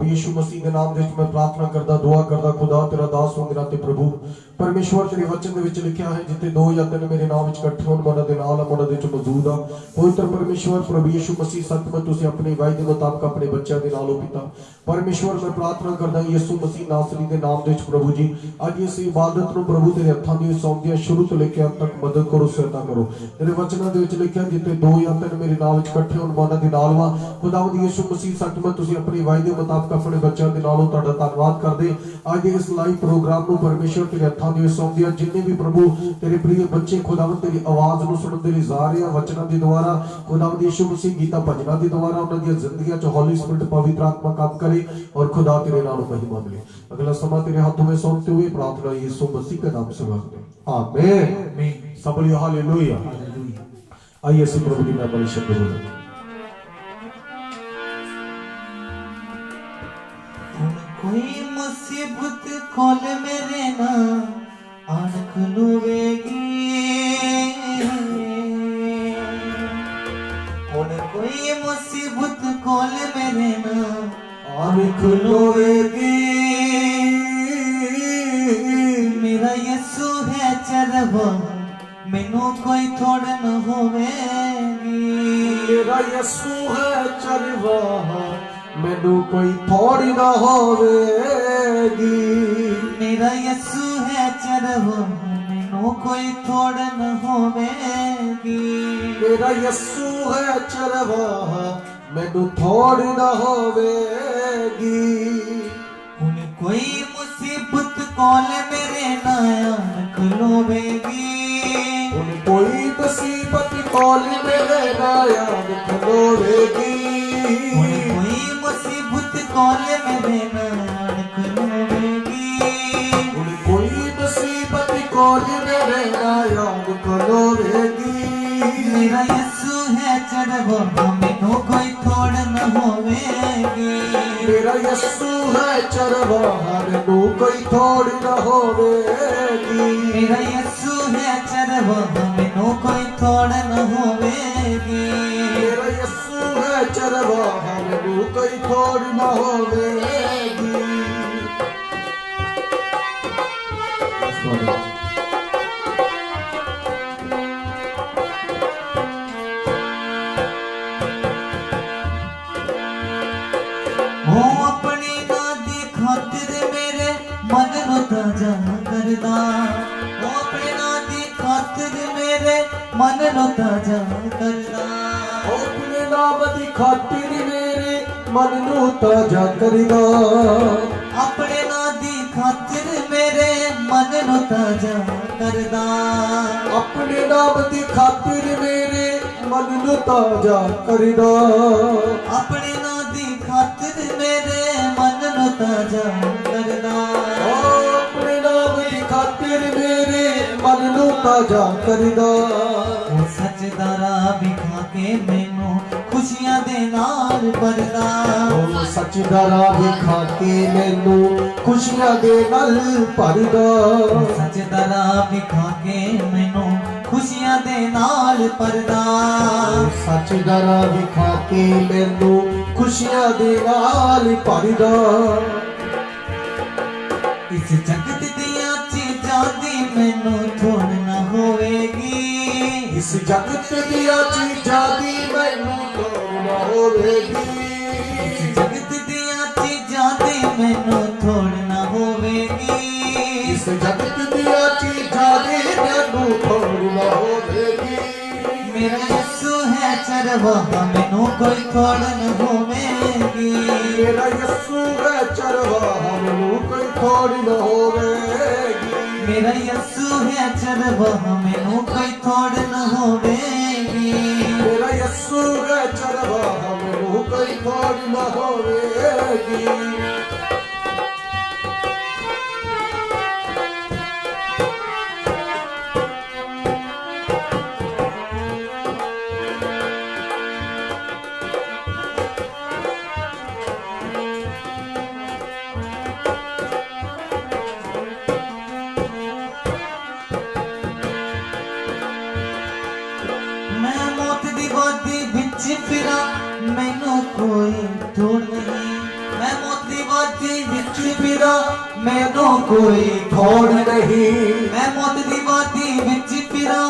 यीशु मसीह के नाम में मैं प्रार्थना करदा दुआ करदा खुदा तेरा दास होंगे नाते प्रभु परमेश्वर तेरे वचन दे विच लिखिया है जिथे दो या तीन मेरे नाम विच इकट्ठे होण मना दे नाल मना दे च मौजूद आ पवित्र परमेश्वर प्रभु यीशु मसीह सचमुच तुसी अपने वायदे मुताबिक अपने बच्चों के नाल पिता परमेश्वर मैं प्रार्थना करदा यीशु मसीह नासरी के नाम दे प्रभु जी अज इस इबादत नु प्रभु तेरे हत्थां दी सौंपदियां शुरू तो लेके अंत तक मदद करो सहायता करो तेरे वचनां दे विच लिखिया जिथे दो या तीन मेरे नाम विच इकट्ठे होण मना दे नाल वा खुदावंद यीशु मसीह सचमुच तुसी अपने वायदे मुताबिक अपने बच्चों के नालों तुहाडा धन्नवाद करदे अज इस लाइव प्रोग्राम नु परमेश्वर तेरे हत्थां दी सौंपदियां जिन्ने भी प्रभु तेरे प्रिय बच्चे खुदावंद तेरी आवाज नु सुणन दे लई जा रहे हैं वचनां दे द्वारा खुदावंद यीशु मसीह गीता भजनां दे द्वारा उन्हां दी जिंदगियां च हॉली स्पिरिट पवित्र आत्मा काम करे और खुदा तेरे नाम महिमा मिले अगला समय तेरे हाथों में सौंपते हुए प्रार्थना यीशु मसीह के नाम से मांगते हैं आमीन सब बोलिए हालेलुया आइए से प्रभु की महिमा में शब्द बोलें कोई मुसीबत खोल मेरे ना आन खुलवेगी कोई मुसीबत खोल मेरे ना आन खुलवेगी मेरा यीशु है चरवा मैनू कोई थोड़ न होवेगी मेरा यीशु है चरवा मैनू कोई थोड़ी ना होवेगी मेरा यीशु है चरवा मैनू कोई थोड़ न होवेगी मेरा यीशु है चरवा मैनू थोड़ी ना होवेगी हुन कोई मुसीबत कॉल मेरे नाम खलोवेगी हुन कोई मुसीबत कॉल मेरे नाम खलोवेगी कोई मुसीबत कॉल मेरे नाम खलोवेगी कोई मुसीबत कॉल मेरे नाम खलोवेगी मेरा यीशु है चरवा मैनू कोई थोड़ न होवेगी मेरा यीशु है चरवा मैनू कोई थोड़ न होवेगी मेरा यीशु है चरवा मैनू कोई थोड़ न होवेगी मेरा यीशु है चरवा मैनू कोई थोड़ न होवेगी अपनी नादी खातिर मेरे मन नु ताजा करदा अपनी नादी खातिर मेरे मन नु ताजा करदा अपने नाम दी खातिर मेरे मन नु ताजा करदा अपने नादी खातिर मेरे मन नु ताजा करदा अपने नाम दी खातिर मेरे मन नु ताजा करदा अपने नादी खातिर मेरे मन नु ताजा करदा अपने नाम दी खातिर मेरे मन नु ताजा करदा सच दा राह विखा के मैनू खुशियां दे नाल भरदा सच दा राह विखा के मैनू खुशियां दे नाल भरदा सच दा राह विखा के मैनू खुशियां दे नाल भरदा सच दा राह विखा के मैनू खुशियां दे नाल भरदा इस जगत दियां चीजां दी मैनू थोड़ ना होवेगी इस जगत दियां चीजां दी मैनू थोड़ ना होवेगी इस जगत दियां चीजां दी मैनू थोड़ ना होवेगी इस जगत दियां चीजां दी मैनू थोड़ ना होवेगी मेरा यीशु है चरवा मैनू कोई थोड़ न होवेगी मेरा यीशु है चरवा मैनू कोई थोड़ न होवेगी मेरा यीशु है चरवा मैनू कोई थोड़ न होवेगी मेरा यीशु है चरवा मैनू कोई थोड़ न होवेगी फिरा मैनू कोई तोड़ नहीं मैं मोती दीवाती विच फिरा मैनू कोई थोड़ नहीं मैं मौत दीवाती विच फिरा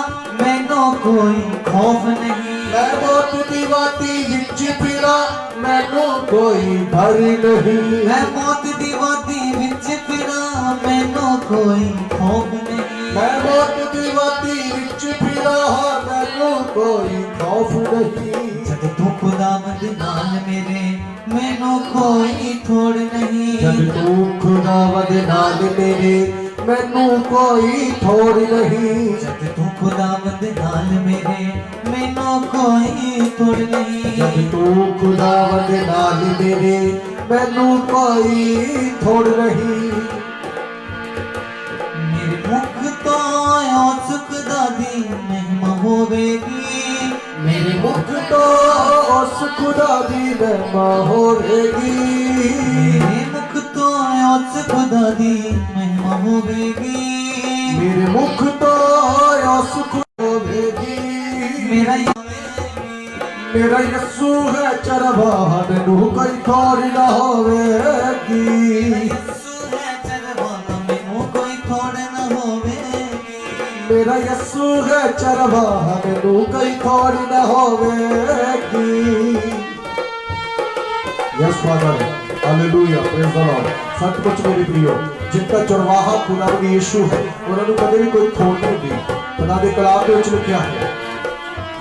मैनू कोई खौफ नहीं मैं मौत दी वादी विच फिरा मैनू कोई डर नहीं मैं मौत दीवाती विच फिरा मैनू कोई खौफ नहीं मैं मौत दी वादी विच फिरा मैनू कोई खौफ नहीं जद तू खुदावंद नाल मेरे मैनू कोई थोड़ नहीं जब तू खुदावंद नाल मेरे मैनू कोई थोड़ नहीं जद तू खुदावंद नाल मेरे मैनू कोई थोड़ नहीं जब तू खुदावंद नाल मेरे मैनू कोई थोड़ नहीं मेरे मुख तो सुख दादी महिमा होवेगी मेरे मुख तो उस खुदा दी महिमा होवेगी मेरे मुख तो उस खुदा दी महिमा होवेगी मेरे मुख तो उस खुदा होवेगी मेरा यस्सू है चरवाहा मैनू कोई थोड़ ना होवेगी मेरा यस्सू है चरवाहा मैनू कोई थोड़ ना होवेगी yes father hallelujah praise the Lord सचमुच मेरे प्रियो जिनका चरवाहा खुदावंद यीशु है उन्होंने कभी भी कोई थोड़ नहीं दी खुदा दे कलाम दे विच लिखिया है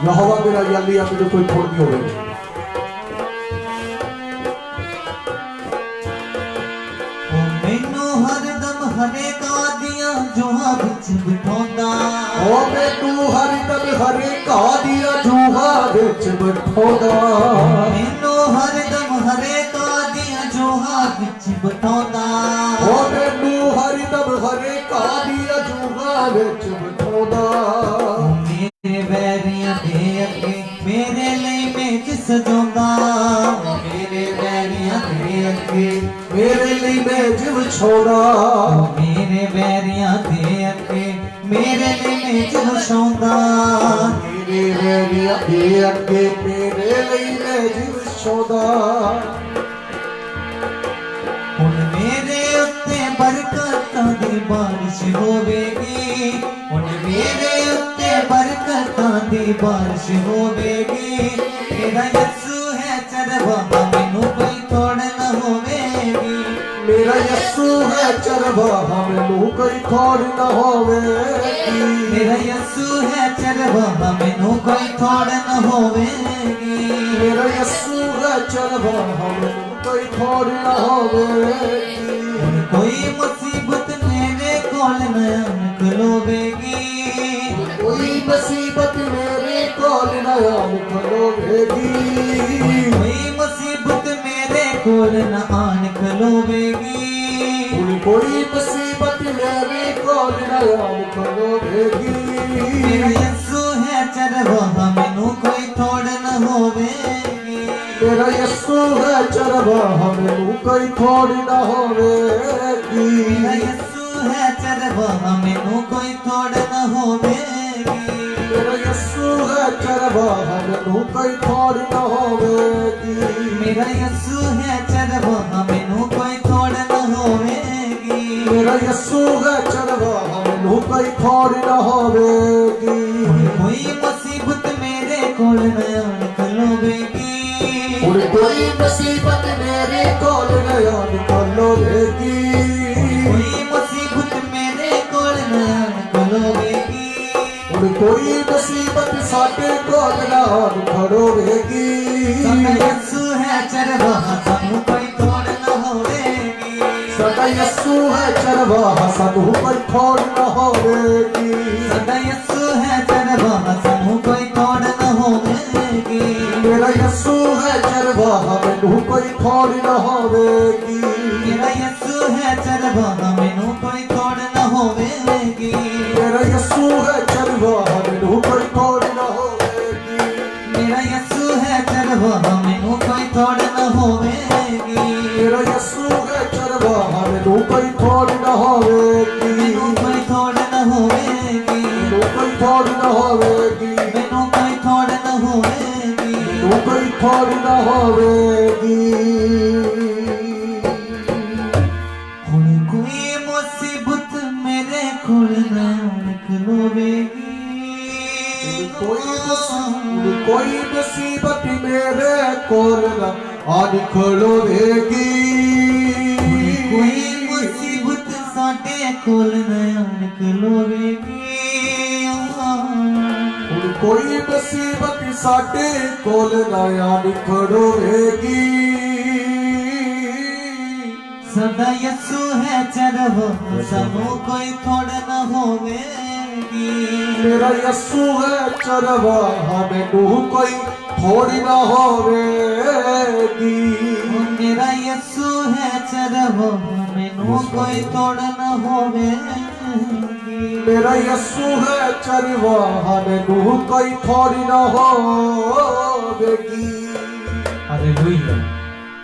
यहोवा मेरा याली मैनू कोई थोड़ नहीं होवेगी मैनू हरदम हरेक आदियां जोहा विच बिठांदा ओ मैनू हरदम हरेक आदियां जोहा विच बिठांदा मैनू हरदम हरेक आदियां जोहा विच बिठांदा ओ मैनू हरदम हरेक आदियां जोहा विच बिठांदा मेरे वैरियां दे अगे मेरे लिए मेज सजांदा मेरे वैरियां दे अगे मेरे लिए मेज विछाउंदा मेरे वैरियां दे अगे मेरे लिए मेज विछाउंदा मेरे वैरियां दे अगे मेरे लिए मेज विछाउंदा हुण मेरे उत्ते बरकतां दी बारिश होवेगी हुण मेरे उत्ते बरकतां दी बारिश होवेगी मेरा यीशु है चरवाहा मैनू कोई थोड़ ना होवेगी मेरा यीशु है चरवाहा मैनू कोई थोड़ ना होवेगी मेरा यीशु है चरवाहा मैनू कोई थोड़ ना होवेगी मेरा यीशु है चरवाहा मैनू कोई थोड़ ना होवेगी कोई मुसीबत मेरे कोल न निकलोवेगी कोई मुसीबत मेरे कोल ना निकलोवेगी कोई मुसीबत मेरे कोल न आन खलोवेगी कोई मुसीबत मेरे कोल ना निकलोवेगी मेरा यीशु है चरवाहा मैनू कोई थोड़ न होवेगी मेरा यीशु है चरवाहा मैनू कोई थोड़ ना होवेगी मेरा यीशु है चरवाहा मैनू कोई थोड़ न होवेगी मेरा यीशु है चरवाहा मैनू कोई थोड़ ना होवेगी मेरा यीशु है चरवाहा मैनू कोई थोड़ न होवेगी मेरा यीशु है चरवाहा मैनू कोई थोड़ ना होवेगी कोई मुसीबत मेरे कोल न आन खलोवेगी हुण कोई मुसीबत मेरे कोल ना निकलोवेगी कोई मुसीबत मेरे कोल न आन खलोवेगी हुण कोई मुसीबत साडे कोल ना निकलोवेगी साडा यीशु है चरवाहा सानू कोई थोड़ न होवेगी साडा यीशु है चरवाहा सानू कोई थोड़ ना होवेगी साडा यीशु है चरवाहा सानू कोई थोड़ न होवेगी मेरा यीशु है चरवाहा मैनू कोई थोड़ ना होवेगी मेरा यीशु है चरवाहा मैनू कोई थोड़ न होवेगी मेरा यीशु है चरवाहा मैनू कोई थोड़ ना होवेगी मेरा यीशु है चरवाहा मैनू कोई थोड़ न होवेगी मेरा यीशु है चरवाहा मैनू कोई थोड़ ना होवेगी मैनू कोई थोड़ न होवेगी मैनू कोई थोड़ ना होवेगी मैनू कोई थोड़ न होवेगी मैनू कोई थोड़ ना होवेगी कोई मुसीबत मेरे कोल ना आन खलोवेगी कोई मुसीबत साडे कोल नयन खलोवेगी कोई मुसीबत साडे कोल ना आन खलोवेगी सदा यसु है चरहो सानू कोई थोड़ न होवेगी मेरा यसु है चरवा मैनू कोई थोड़ी ना होवेगी मेरा यसु है चरहो मैनू कोई थोड़ न होवेगी मेरा यसु है चरवा मैनू कोई थोड़ी ना होवेगी हालेलुया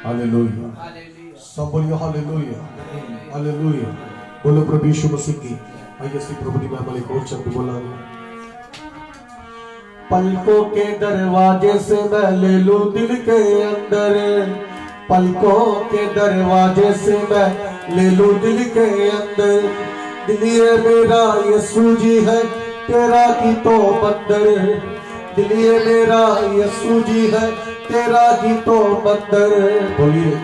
हालेलुया सब बोलिए हालेलुया हालेलुया बोलो प्रभु यीशु मसीह की आइए श्री प्रभु दी महिमा को और शब्द बोलांगे पलकों के दरवाजे से मैं ले लूं दिल के अंदर पलकों के दरवाजे से मैं ले लूं दिल के अंदर दिल ये मेरा यीशु जी है तेरा की तो बंदर दिल ये मेरा यीशु जी है तेरा की तो बंदर बोलिए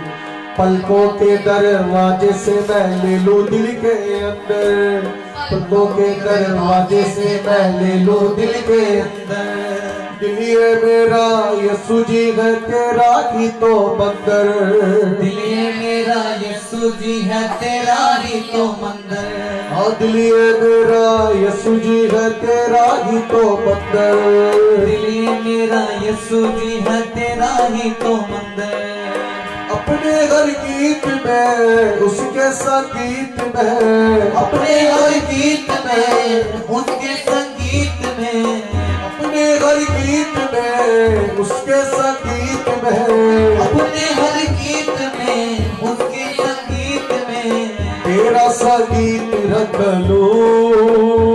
पलकों के दरवाजे से मैं ले लूं दिल के अंदर पलकों के दरवाजे से मैं ले लूं दिल के अंदर दिल ये मेरा यीशु जी है तेरा ही तो बंदर दिल ये मेरा यीशु जी है तेरा ही तो मंदिर और दिल ये मेरा यीशु जी है तेरा ही तो बंदर दिल ये मेरा यीशु जी है तेरा ही तो मंदिर अपने हर गीत में उसके संगीत में अपने हर गीत में उसके संगीत में अपने हर गीत में उसके संगीत में अपने हर गीत में उसके संगीत में तेरा संगीत रख लूं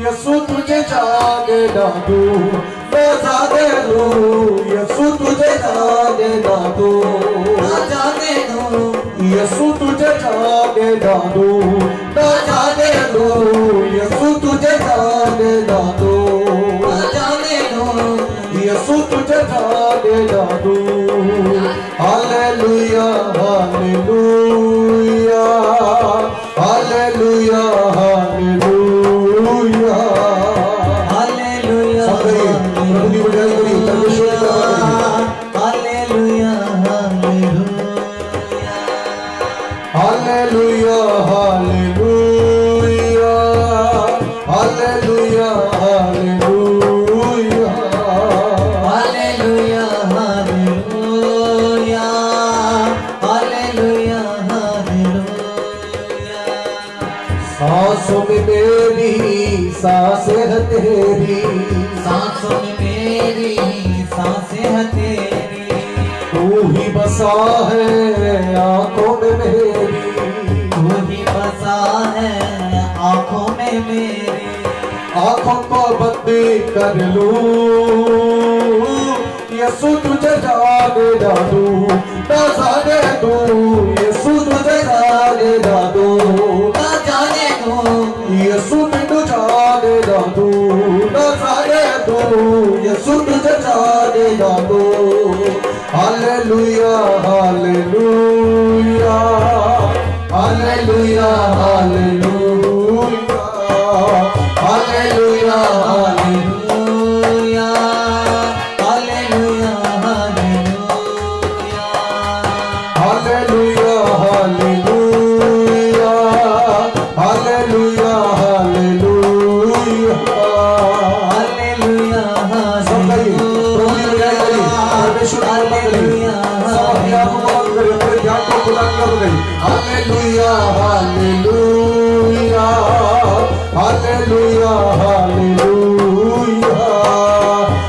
यीशु तुझे जाने ना दूं मैं जाने दूं यीशु तुझे जाने ना दूं ना जाने दो यीशु तुझे जाने ना दूं ना जाने दूं यीशु तुझे जाने ना दूं ना जाने दो यीशु तुझे जाने ना दूं hallelujah hallelujah hallelujah hallelujah hallelujah सब कहिए प्रभु की बड़ाई करिए परमेश्वर की बड़ाई hallelujah hallelujah hallelujah hallelujah hallelujah hallelujah hallelujah hallelujah hallelujah hallelujah सांसों में मेरी सांसें है तेरी सांसों में मेरी सांसें है तेरी तू ही बसा है आंखों में मेरी तू ही बसा है आंखों में मेरी आंखों को बंद कर लूं यीशु तुझे जाने ना दूं ना जाने दूं यीशु तुझे जाने ना दूं ना जाने दो यीशु तुझे जाने ना दूं ना जाने दूं यीशु तुझे जाने ना दूं hallelujah hallelujah hallelujah hallelujah hallelujah hallelujah hallelujah hallelujah hallelujah hallelujah hallelujah hallelujah सब कहिए प्रभु की बड़ाई करिए परमेश्वर की महिमा करिए सब अपने आप को बंद करिए अपने ध्यान को खुला कर करिए hallelujah hallelujah hallelujah hallelujah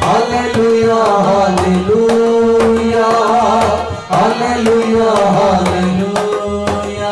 hallelujah hallelujah hallelujah hallelujah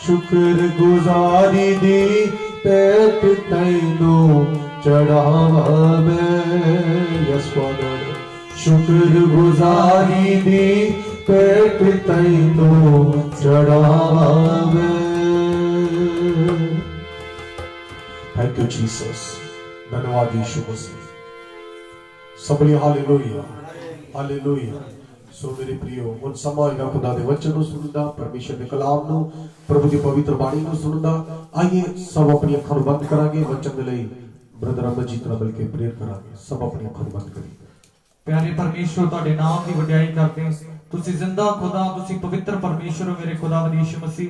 शुक्र गुजारी दी पेट तैनू चढ़ावे। यस फादर, शुक्र गुजारी दी पेट तैनू चढ़ावे। थैंक यू जीसस, धन्यवाद यीशु मसीह। सबली हालेलुया, हालेलुया। सो मेरे प्रियो, हुण समा होगा खुदा दे वचन नूं सुणन दा, परमेश्वर दे कलाम नूं, प्रभु दी पवित्र बाणी नूं सुणन दा। आइए सब अपनी अखां नूं बंद करांगे, वचन दे लई ब्रदर अमरजीत नाल मिल के प्रेयर करांगे। सब अपनी अखां नूं बंद करिए। प्यारे परमेश्वर, तुहाडे नाम दी वडियाई करदे हां। तुसीं जिंदा खुदा, तुसीं पवित्र परमेश्वर हो मेरे खुदावंद यीशु मसीह।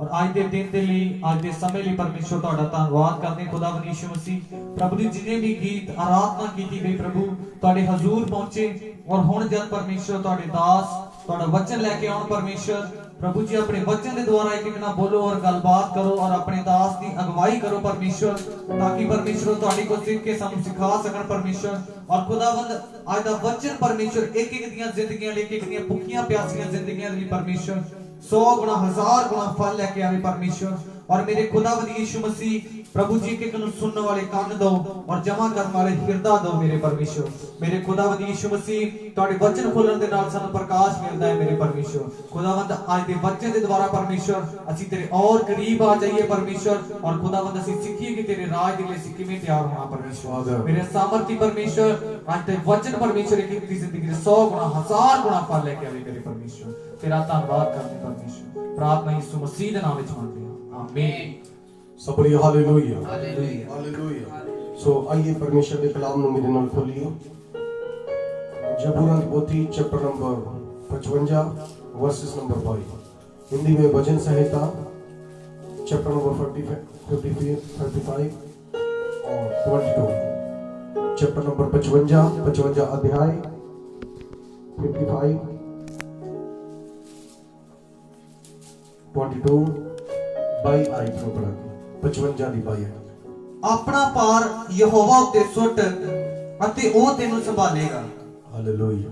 और आज के दिन के लिए, आज के समय लिए परमेश्वर तुहाडा धन्नवाद करते हैं खुदावंद यीशु मसीह। प्रभु जी जिन्हें भी गीत आराधना की गई प्रभु तुहाडे हजूर पहुंचे। और हुण जद परमेश्वर तुहाडे दास तुहाडा वचन लेके आउण परमेश्वर, प्रभु जी अपने वचन के द्वारा एक ना बोलो और गलबात करो और अपने दास की अगवाई करो परमेश्वर, ताकि परमेश्वर तुहाडी को सीख के सानू सिखा सकन परमेश्वर। और खुदावंद आज दा वचन परमेश्वर एक एक दियां जिंदगियां लेके, एक दियां भुखियां प्यासियां जिंदगियां लई परमेश्वर 100 गुना 1000 गुना फल लेके आवे परमेश्वर। और मेरे खुदावंद यीशु मसीह प्रभु जी के कनु सुनने वाले कान दो और जमा करने वाले हृदय दो मेरे परमेश्वर। मेरे खुदावंद यीशु मसीह तुहाडे वचन खोलण दे नाल सानू प्रकाश मिलदा है मेरे परमेश्वर। खुदावंद आज दे वचन दे द्वारा परमेश्वर असी तेरे और करीब आ जाइए परमेश्वर। और खुदावंद असी सीखिए कि तेरे राज दे लिए किवें तैयार होना परमेश्वर। मेरे सामर्थी परमेश्वर आज दे वचन परमेश्वर एक दी जिंदगी दे 100 गुना 1000 गुना फल लेके आवे मेरे परमेश्वर। तेरा धन्यवाद करते परमेश्वर, प्रार्थना यीशु मसीह दे नाम विच मंगते हां, आमीन। सबली हालेलुया, हालेलुया, हालेलुया। सो आइए परमेश्वर के कलाम नु मेरे नाल खोलिए। जबूर की पोथी chapter number 55 versus number 5। Hindi में भजन संहिता चैप्टर नंबर 55 और 22। चैप्टर नंबर 55 अध्याय 55 22 22 आयत को पढ़ा 55 ਦੀ 22 आयत। अपना पार यहोवा उत्ते सुੱਟ ਅਤੇ ਉਹ ਤੈਨੂੰ ਸੰਭਾਲੇਗਾ। हालेलुया।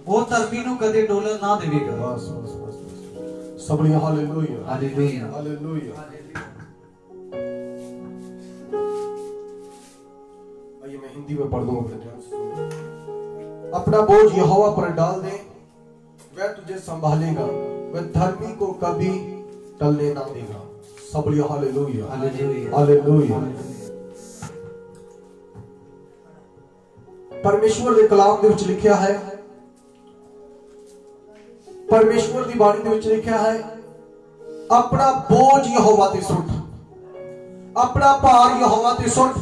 ਉਹ ਧਰਮੀ ਨੂੰ ਕਦੇ ਡੋਲਣ ਨਾ ਦੇਵੇਗਾ। बस बस बस बस। सबली हालेलुया, हालेलुया, हालेलुया। आइए मैं हिंदी में पढ़ दूंगा, ध्यान से सुनिए। अपना बोझ यहोवा पर डाल दे, वह तुझे संभालेगा, वह धर्मी को कभी टलने ना देगा। सबली हालेलुया, हालेलुया, हालेलुया। परमेश्वर ਦੇ ਕਲਾਮ ਦੇ ਵਿੱਚ ਲਿਖਿਆ ਹੈ, परमेश्वर ਦੀ ਬਾਣੀ ਦੇ ਵਿੱਚ ਲਿਖਿਆ ਹੈ, ਆਪਣਾ ਬੋਝ ਯਹੋਵਾ ਤੇ ਸੁੱਟ, ਆਪਣਾ ਭਾਰ ਯਹੋਵਾ ਤੇ ਸੁੱਟ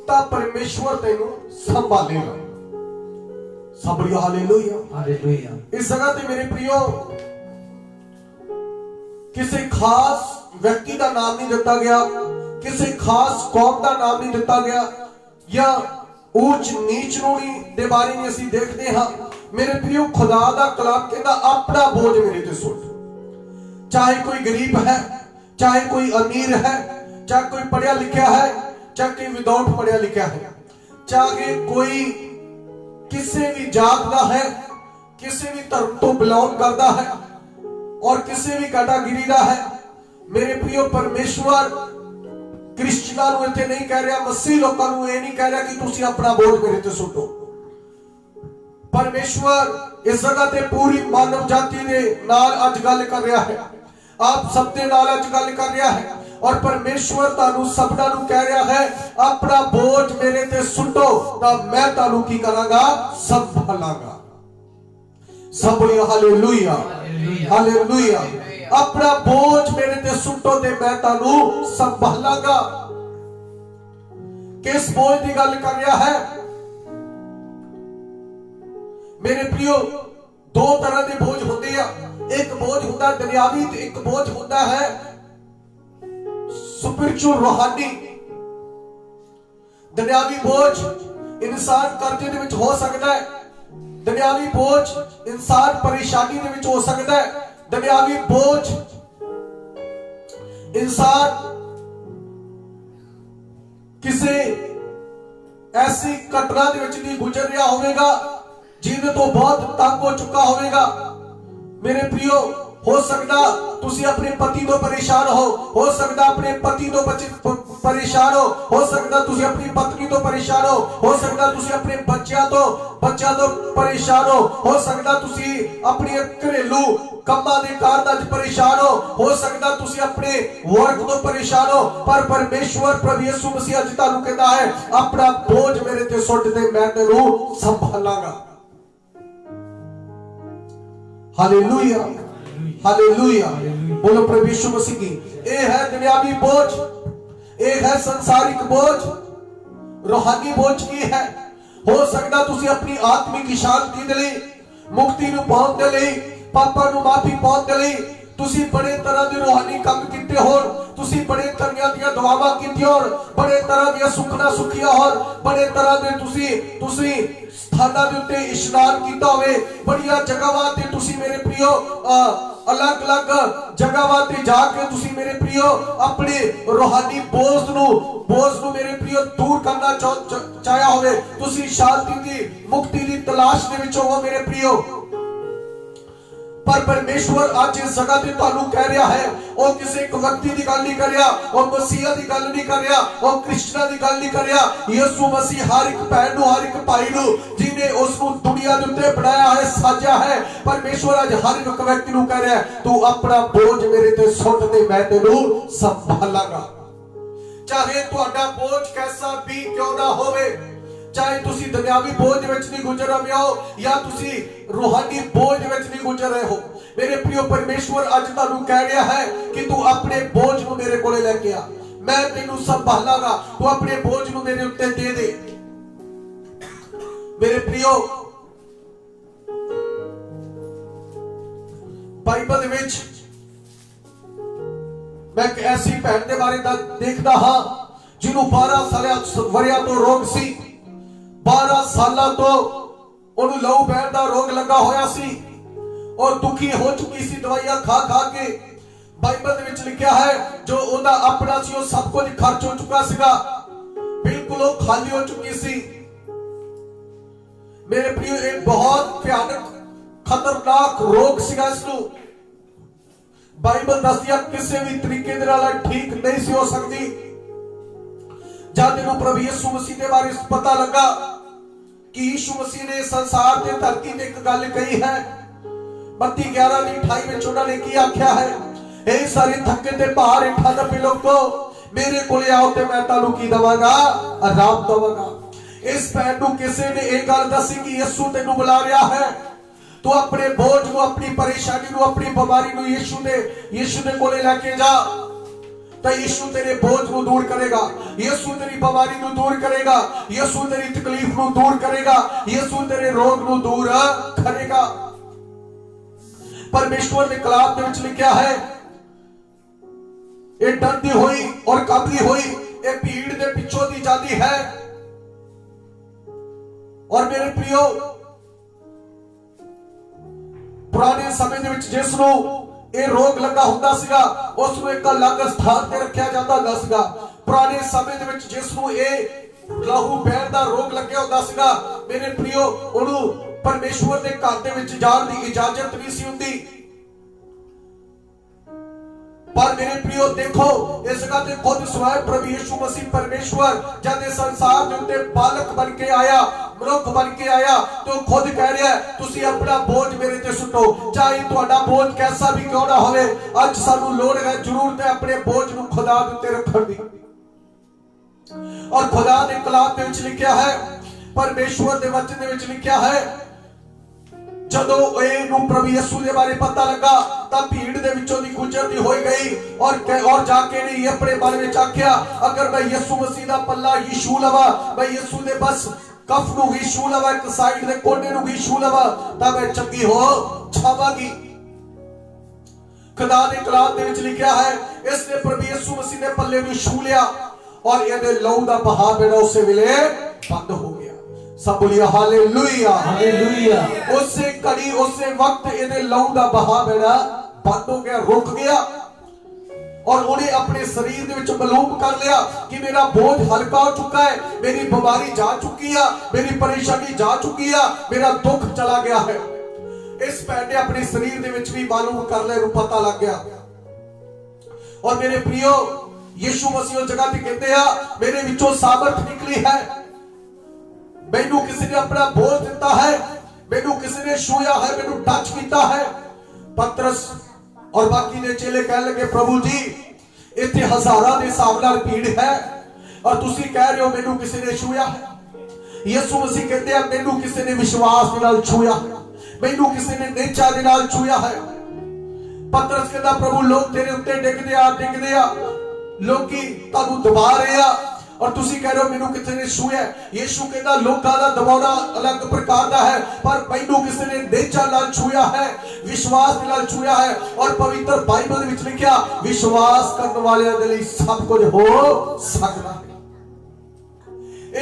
ਤਾਂ ਪਰਮੇਸ਼ਵਰ ਤੈਨੂੰ ਸੰਭਾਲੇਗਾ। सबली हालेलुया, हालेलुया। इस जगह ते मेरे प्रियो किसी खास व्यक्ति का नाम नहीं दिता गया, किसी खास कौम का नाम नहीं दिता गया, या ऊंच नीच नूनी दे बारे में असी देखते हाँ। मेरे प्रियो खुदा दा कलाम कहता अपना बोझ मेरे ते सुट। चाहे कोई गरीब है, चाहे कोई अमीर है, चाहे कोई पढ़िया लिखा है, चाहे कोई विदाउट पढ़िया लिखा है, चाहे कोई किसी भी जात का है, किसी भी धर्म तो बिलोंग करता है और किसी भी कैटागरी का है। मेरे प्रियो परमेश्वर क्रिश्चियनां नूं इत्थे नहीं कह रहा, मसीह लोकां नूं ये नहीं कह रहा कि तुसीं अपना बोझ मेरे ते सुट्टो। परमेश्वर इस जगह ते पूरी मानव जाति दे नाल अज गल कर रहा है, आप सब दे नाल अज गल कर रहा है। और परमेश्वर तानू सबना नू कह रहा है अपना बोझ मेरे ते सुट्टो तां मैं तानू की करांगा, संभालांगा। सबली हालेलुया, हालेलुया। अपना बोझ मेरे ते सुट्टो ते मैं तानू संभालांगा। किस बोझ की गल कर रहा है मेरे प्रियो? दो तरह के बोझ होंदे आ। एक बोझ हुंदा दुनियावी ते एक बोझ हुंदा है स्पिरिचुअल, रूहानी। दुनियावी बोझ इंसान कर्जे दे विच हो सकता है, दुनियावी बोझ इंसान परेशानी दे विच हो सकता है, दुनियावी बोझ इंसान किसी ऐसी घटना दे विच नहीं गुजर रहा होगा जिन्हें तो बहुत तंग हो चुका होगा। मेरे प्रियो हो सकता तुसी अपने पति तो परेशान हो सकता अपने पति तो परेशान हो सकता तुसी अपनी पत्नी तो परेशान हो सकता तुसी अपने बच्चा तो परेशान हो सकता तुसी अपनी घरेलू कम्मा दे कारण अज परेशान हो सकता तुसी अपने वर्क तो परेशान हो, पर परमेश्वर प्रभु यीशु मसीह अज तुहानू कहता है अपना बोझ मेरे ते सुट दे, मैं तेनू संभालांगा। हालेलुया हालेलुया, बोलो प्रभु यीशु मसीह की। ये है दुनियावी बोझ, एक है संसारिक बोझ, रूहानी बोझ की है। हो सकता तुसी अपनी आत्मिक शांति दे लई, मुक्ति नू पाउण दे लई, पापां नू माफी पाउण दे लई तुसी बड़े तरह दे रूहानी काम कीते होण, तुसी बड़े तरह दी दुआवां कीतियां होण, बड़े तरह दी सुखना सुखिया होण, बड़े तरह दे तुसी स्थानां दे उत्ते इशनान कीता होवे, बड़िया जगहां ते तुसी मेरे प्रियो अलग अलग जगहां ते जाके तुसी मेरे प्रियो अपने रूहानी बोझ नू मेरे प्रियो दूर करना चाहया होवे, तुसी शांति दी मुक्ति दी तलाश दे विच हो मेरे प्रियो। पर परमेश्वर आज इस जगह ते तुहानू कह रहा है, वो किसी एक व्यक्ति की गल नहीं कर रहा, वो मसीहा की गल नहीं कर रहा, वो क्रिश्चियना की गल नहीं कर रहा। यीशु मसीह हर एक भैन नू, हर एक भाई नू जिन्हें उसको दुनिया के उत्ते बनाया है, साजा है, परमेश्वर आज हर एक व्यक्ति नू कह रहा है तू अपना बोझ मेरे ते सुट दे, मैं तेनू संभालांगा। चाहे तुहाडा बोझ कैसा भी क्यों ना होवे, चाहे तुसी दुनियावी बोझ विच नहीं गुजर रहे हो या तुसी रूहानी बोझ विच नहीं गुजर रहे हो, मेरे प्रियो परमेश्वर आज तुहानू कह रहा है कि तू अपने बोझ नू मेरे कोले लेके आ, मैं तेनू संभालांगा, तू अपने बोझ नू मेरे उत्ते दे दे। मेरे प्रियो बाइबल विच मैं एक ऐसी भैन के बारे देखता हाँ जिन्हों 12 वरिया तो रोग सी, 12 साल तो उन्होंने लहू बहन का रोग लगा होया सी और दुखी हो चुकी सी, दवाइयां खा खा के। बाइबल विच लिखा है जो उनका अपना सी वो सब कुछ खर्च हो चुका सीगा, बिल्कुल वो खाली हो चुकी सी। मेरे प्रियो एक बहुत भयानक खतरनाक रोग सीगा इसनू, बाइबल दसदिया किसी भी तरीके दे नाल ठीक नहीं सी हो सकती। जब इन्हों प्रभु यीशु मसीह के बारे पता लगा कि यीशु मसीह ने संसार के धरती में एक गल कही है, 32:11-28 में उन्होंने की आख्या है, ऐ सारे थके ते भार इठा दबे लोगो मेरे कोले आओ ते मैं तुहानू की दवांगा, आराम दवांगा। इस भैन नू किसी ने एक गल दसी कि यीशु तेनू बुला रहा है, तू अपने बोझ को, अपनी परेशानी को, अपनी बीमारी को यीशु दे कोले लेके जा, तो यीशु तेरे बोझ को दूर करेगा, यीशु तेरी बीमारी को दूर करेगा, यीशु तेरी तकलीफ को दूर करेगा, यीशु तेरे रोग को दूर करेगा। परमेश्वर ने कलाम में लिखा है, ये डरती हुई और काबली हुई ये भीड़ के पिछों दी जाती है। और मेरे प्रियो पुराने समय दे विच जिसनू ये रोग लगा हुंदा सीगा उसनू एक अलग स्थान ते रखा जाता हुंदा सीगा। पुराने समय दे विच जिसनू ये लहू बहन दा रोग लग्या हुंदा सीगा, मेरे प्रियो उन्हू परमेश्वर दे घर दे विच जाण दी इजाजत नहीं सी हुंदी। पर मेरे प्रियो देखो इस जगह ते खुद स्वयं प्रभु यीशु मसीह परमेश्वर जब इस संसार के उत्ते बालक बन के आया, मनुख बन के आया, तो खुद कह रहा है तुसी अपना बोझ मेरे ते सुटो, चाहे तुहाडा बोझ कैसा भी क्यों ना होवे। अज सानू लोड़ है, जरूरत है अपने बोझ नू खुदा दे उत्ते रखण दी। और खुदा ने कलाम दे विच लिखा है, परमेश्वर दे वचन दे विच लिखा है, जदों इहनू प्रभु यीशु दे बारे पता लगा तब भीड़ दे विचों दी गुजरदी होई गई और जाके ने अपने मन विच आख्या, अगर मैं यीशु मसीह दा पल्ला यीशु लवा, मैं यीशु दे बस कफ नू यीशु लवा, एक साइड दे कोने नू यीशु लवा, तां मैं चंगी हो जावांगी। खुदा ने कलाम दे विच लिखा है, इसने प्रभु यीशु मसीह ने पल्ले नू छू लिया और इहदे लहू दा बहाव जेड़ा उसे वेले बंद हो गया। सब बोलिए हालेलुया हालेलुया। उससे घड़ी उससे वक्त इहदे लहू दा बहाव जेड़ा बंद हो गया, रुक गया और उन्हें अपने शरीर दे विच मालूम कर लिया कि मेरा बोझ हल्का हो चुका है, मेरी बीमारी जा चुकी है, मेरी परेशानी जा चुकी है, मेरा दुख चला गया है। इस भैन ने अपने शरीर दे विच भी मालूम कर ले, पता लग गया। और मेरे प्रियो, यीशु मसीह उस जगह ते कहते हैं मेरे विचों सामर्थ निकली है, मैनू किसी ने अपना बोझ दिता है, मैनू किसी ने छूया है, मैनू टच किया है। पतरस और बाकी ने चेले कह लगे प्रभु जी इतने हजारां के हिसाब नाल भीड़ है और तुसी कह रहे हो मैनू किसी ने छूया है। यीशु मसीह कहते हैं मैनू किसी ने विश्वास दे नाल छूया है, मैनू किसी ने नेचा दे नाल छूया है। पतरस कहता प्रभु लोग तेरे उत्ते डिगदे आ लोकी तानू दबा रहे आ और तुसी कह रहे हो मैनू किसी ने छूया है। यीशु कहता लोकां दा दबाउणा अलग प्रकार दा है, पर मैनू किसी ने नेचा नाल छूया है, विश्वास दे नाल छूया है। और पवित्र बाइबल दे विच लिखिया विश्वास करने वालियां दे लई सब कुछ हो सकदा है।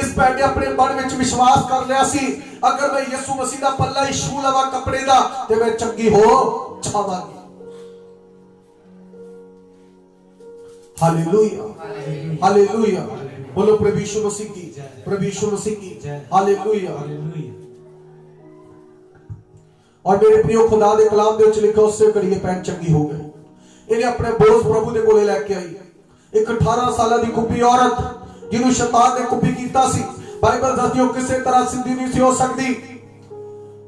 इस भैन ने अपने मन में विश्वास कर लिया सी अगर मैं यीशु मसीह का पल्ला ही छू लवा कपड़े का तो मैं चंगी हो जावांगी। हालेलुया हालेलुया, बोलो प्रभु यीशु मसीह की, प्रभु यीशु मसीह की हालेलुया। और मेरे प्रियो खुदा दे कलाम दे विच लिखा उससे कड़िए भैन चंगी हो गई। इन्हें अपने बोझ प्रभु दे कोले लेके आई। एक 18 साल की कुपी औरत जिन्होंने शैतान ने कुपी कीता सी, बाइबल दसदी हो किसी तरह सिद्धी नहीं सी हो सकती।